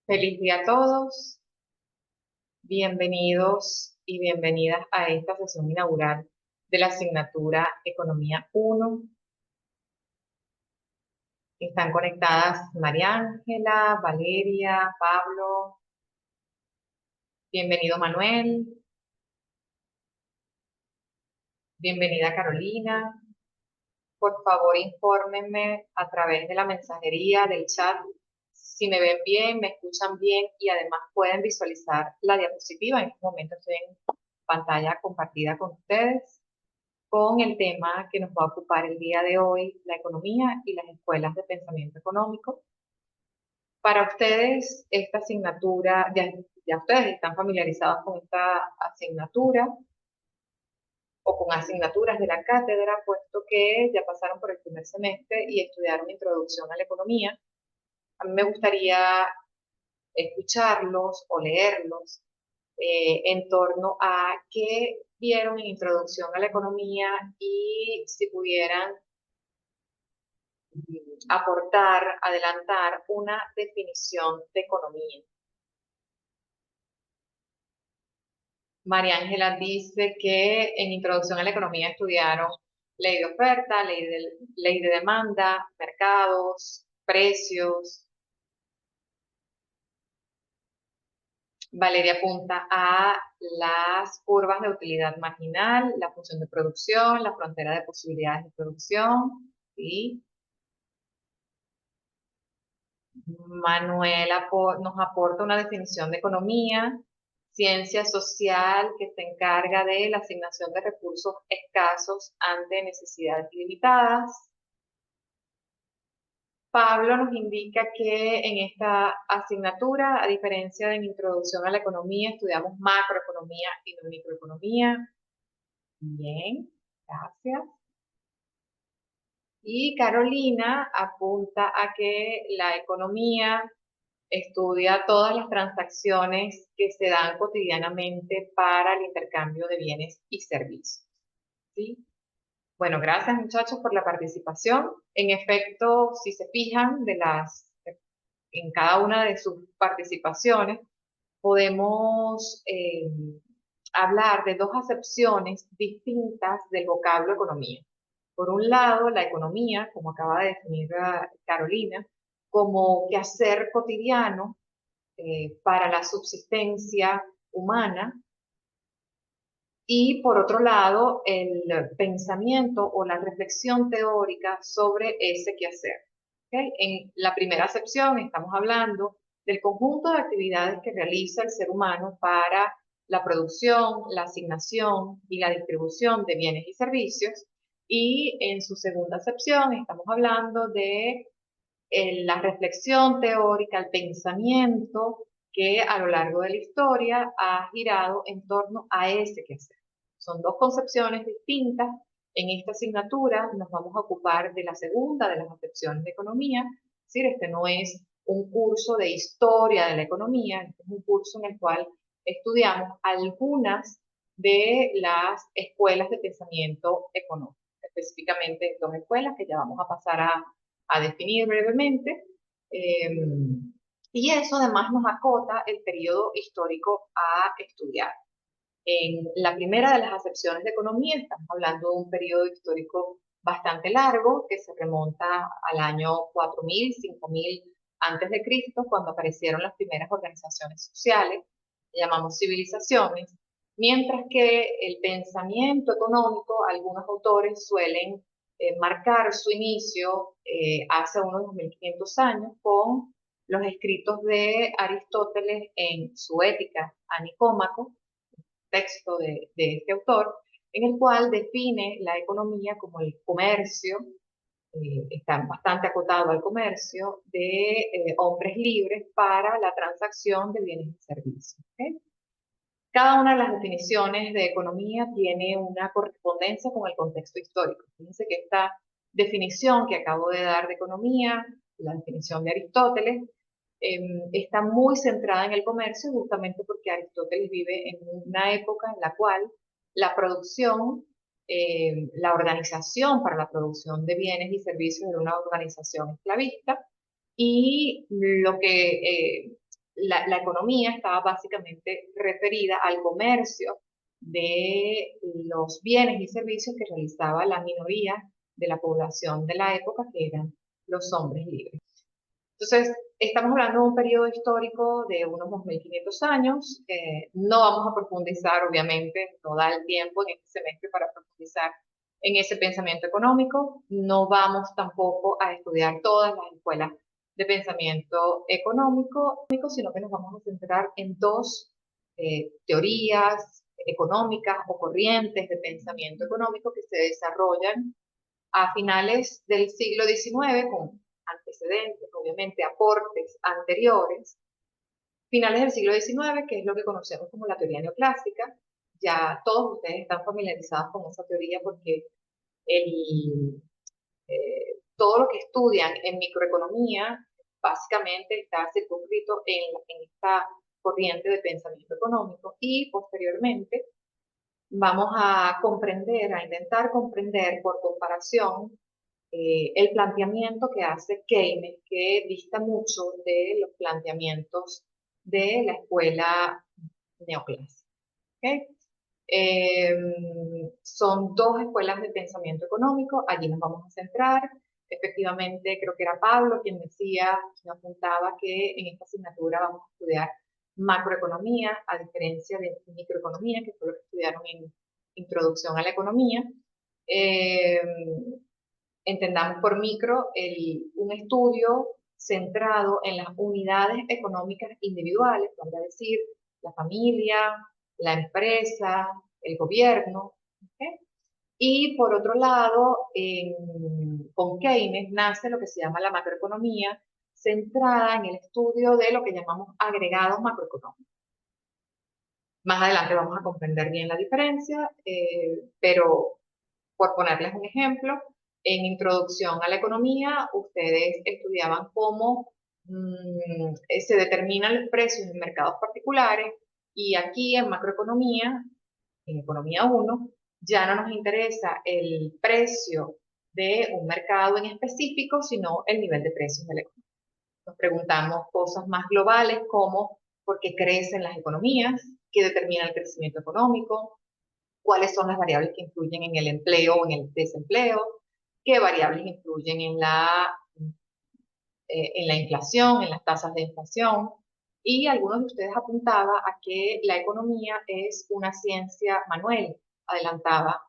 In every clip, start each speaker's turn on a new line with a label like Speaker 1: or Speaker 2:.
Speaker 1: Feliz día a todos, bienvenidos y bienvenidas a esta sesión inaugural de la asignatura Economía 1. Están conectadas María Ángela, Valeria, Pablo, bienvenido Manuel, bienvenida Carolina. Por favor, infórmenme a través de la mensajería del chat si me ven bien, me escuchan bien y además pueden visualizar la diapositiva. En este momento estoy en pantalla compartida con ustedes, con el tema que nos va a ocupar el día de hoy, la economía y las escuelas de pensamiento económico. Para ustedes, esta asignatura, ya ustedes están familiarizados con esta asignatura o con asignaturas de la cátedra, puesto que ya pasaron por el primer semestre y estudiaron Introducción a la Economía. A mí me gustaría escucharlos o leerlos en torno a qué vieron en Introducción a la Economía y si pudieran aportar, adelantar una definición de economía. María Ángela dice que en Introducción a la Economía estudiaron ley de oferta, ley de demanda, mercados, precios. Valeria apunta a las curvas de utilidad marginal, la función de producción, la frontera de posibilidades de producción. ¿Sí? Manuel nos aporta una definición de economía, ciencia social que se encarga de la asignación de recursos escasos ante necesidades limitadas. Pablo nos indica que en esta asignatura, a diferencia de en Introducción a la Economía, estudiamos macroeconomía y no microeconomía. Bien, gracias. Y Carolina apunta a que la economía estudia todas las transacciones que se dan cotidianamente para el intercambio de bienes y servicios. ¿Sí? Bueno, gracias muchachos por la participación. En efecto, si se fijan en cada una de sus participaciones, podemos hablar de dos acepciones distintas del vocablo economía. Por un lado, la economía, como acaba de definir Carolina, como quehacer cotidiano para la subsistencia humana, y por otro lado, el pensamiento o la reflexión teórica sobre ese quehacer. ¿Okay? En la primera acepción estamos hablando del conjunto de actividades que realiza el ser humano para la producción, la asignación y la distribución de bienes y servicios. Y en su segunda acepción estamos hablando de la reflexión teórica, el pensamiento que a lo largo de la historia ha girado en torno a ese quehacer. Son dos concepciones distintas. En esta asignatura nos vamos a ocupar de la segunda de las acepciones de economía, es decir, este no es un curso de historia de la economía, este es un curso en el cual estudiamos algunas de las escuelas de pensamiento económico, específicamente dos escuelas que ya vamos a pasar a definir brevemente. Y eso además nos acota el periodo histórico a estudiar. En la primera de las acepciones de economía estamos hablando de un periodo histórico bastante largo que se remonta al año 4000, 5000 antes de Cristo, cuando aparecieron las primeras organizaciones sociales, que llamamos civilizaciones, mientras que el pensamiento económico, algunos autores suelen marcar su inicio hace unos 2500 años con los escritos de Aristóteles en su Ética a Nicómaco, texto de este autor, en el cual define la economía como el comercio, está bastante acotado al comercio, de hombres libres para la transacción de bienes y servicios. ¿Okay? Cada una de las definiciones de economía tiene una correspondencia con el contexto histórico. Fíjense que esta definición que acabo de dar de economía, la definición de Aristóteles, está muy centrada en el comercio justamente porque Aristóteles vive en una época en la cual la producción, la organización para la producción de bienes y servicios era una organización esclavista y lo que la economía estaba básicamente referida al comercio de los bienes y servicios que realizaba la minoría de la población de la época, que eran los hombres libres. Entonces, estamos hablando de un periodo histórico de unos 2500 años. No vamos a profundizar, obviamente, no da el tiempo en este semestre para profundizar en ese pensamiento económico. No vamos tampoco a estudiar todas las escuelas de pensamiento económico, sino que nos vamos a centrar en dos teorías económicas o corrientes de pensamiento económico que se desarrollan a finales del siglo XIX, con antecedentes, obviamente, aportes anteriores. Finales del siglo XIX, que es lo que conocemos como la teoría neoclásica. Ya todos ustedes están familiarizados con esa teoría porque todo lo que estudian en microeconomía básicamente está circunscrito en esta corriente de pensamiento económico, y posteriormente vamos a comprender, a intentar comprender por comparación el planteamiento que hace Keynes, que dista mucho de los planteamientos de la escuela neoclásica. ¿Okay? Son dos escuelas de pensamiento económico, allí nos vamos a centrar. Efectivamente, creo que era Pablo quien decía, quien apuntaba que en esta asignatura vamos a estudiar macroeconomía, a diferencia de microeconomía, que fue lo que estudiaron en Introducción a la Economía. Eh, Entendamos por micro un estudio centrado en las unidades económicas individuales, vamos a decir, la familia, la empresa, el gobierno. ¿Okay? Y por otro lado, con Keynes nace lo que se llama la macroeconomía, centrada en el estudio de lo que llamamos agregados macroeconómicos. Más adelante vamos a comprender bien la diferencia, pero por ponerles un ejemplo, en Introducción a la Economía, ustedes estudiaban cómo se determinan los precios en mercados particulares, y aquí en macroeconomía, en Economía 1, ya no nos interesa el precio de un mercado en específico, sino el nivel de precios de la economía. Nos preguntamos cosas más globales como por qué crecen las economías, qué determina el crecimiento económico, cuáles son las variables que influyen en el empleo o en el desempleo, qué variables influyen en la inflación, en las tasas de inflación. Y algunos de ustedes apuntaban a que la economía es una ciencia. Manuel adelantaba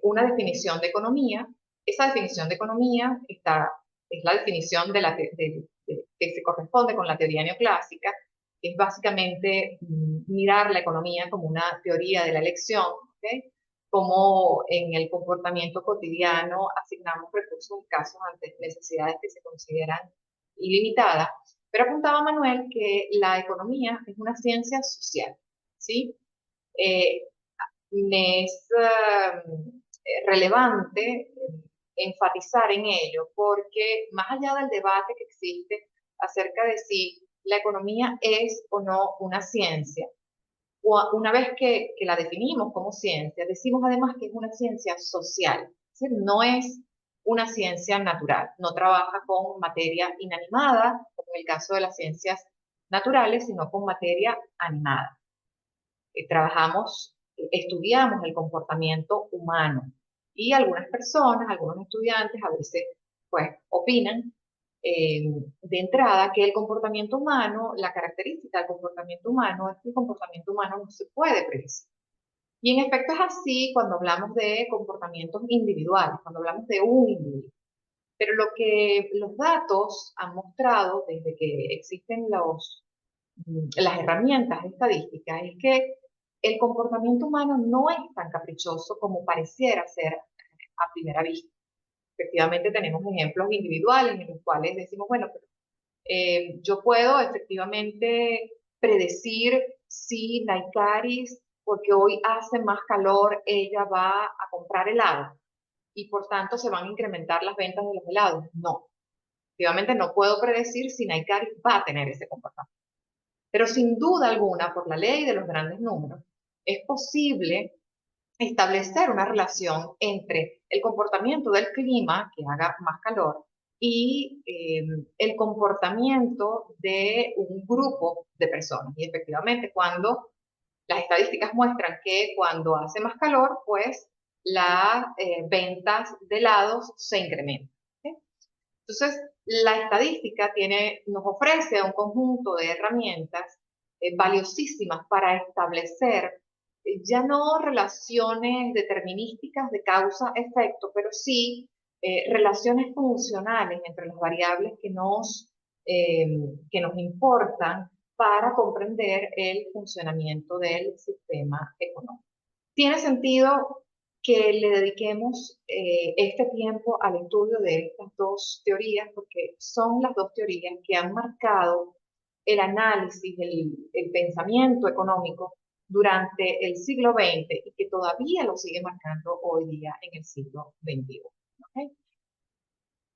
Speaker 1: una definición de economía. Esa definición de economía es la definición que se corresponde con la teoría neoclásica, que es básicamente mirar la economía como una teoría de la elección, ¿okay? Como en el comportamiento cotidiano asignamos recursos escasos ante necesidades que se consideran ilimitadas. Pero apuntaba Manuel que la economía es una ciencia social, ¿sí? Eh, Me es relevante enfatizar en ello, porque más allá del debate que existe acerca de si la economía es o no una ciencia, una vez que la definimos como ciencia, decimos además que es una ciencia social, es decir, no es una ciencia natural, no trabaja con materia inanimada, como en el caso de las ciencias naturales, sino con materia animada. Estudiamos el comportamiento humano, y algunas personas, algunos estudiantes a veces pues opinan de entrada que el comportamiento humano, la característica del comportamiento humano es que el comportamiento humano no se puede predecir. Y en efecto es así cuando hablamos de comportamientos individuales, cuando hablamos de un individuo. Pero lo que los datos han mostrado desde que existen las herramientas estadísticas es que el comportamiento humano no es tan caprichoso como pareciera ser a primera vista. Efectivamente tenemos ejemplos individuales en los cuales decimos, bueno, pero, yo puedo efectivamente predecir si Naikaris, porque hoy hace más calor, ella va a comprar helado y por tanto se van a incrementar las ventas de los helados. No, efectivamente no puedo predecir si Naikaris va a tener ese comportamiento. Pero sin duda alguna, por la ley de los grandes números, es posible establecer una relación entre el comportamiento del clima, que haga más calor, y el comportamiento de un grupo de personas. Y efectivamente, cuando las estadísticas muestran que cuando hace más calor, pues las ventas de helados se incrementan. ¿Sí? Entonces, la estadística nos ofrece un conjunto de herramientas valiosísimas para establecer ya no relaciones determinísticas de causa-efecto, pero sí relaciones funcionales entre las variables que nos importan para comprender el funcionamiento del sistema económico. Tiene sentido que le dediquemos este tiempo al estudio de estas dos teorías, porque son las dos teorías que han marcado el análisis, el pensamiento económico durante el siglo XX y que todavía lo sigue marcando hoy día en el siglo XXI. ¿Okay?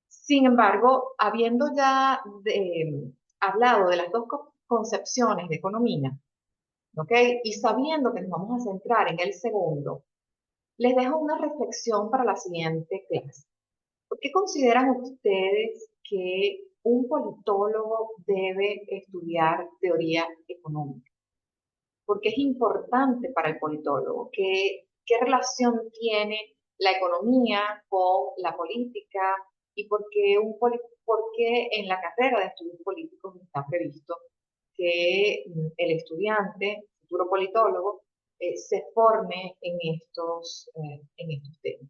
Speaker 1: Sin embargo, habiendo ya hablado de las dos concepciones de economía, ¿ok? Y sabiendo que nos vamos a centrar en el segundo, les dejo una reflexión para la siguiente clase. ¿Por qué consideran ustedes que un politólogo debe estudiar teoría económica? ¿Por qué es importante para el politólogo? ¿Qué relación tiene la economía con la política? ¿Y por qué en la carrera de estudios políticos está previsto que el estudiante, futuro politólogo, se forme en estos temas?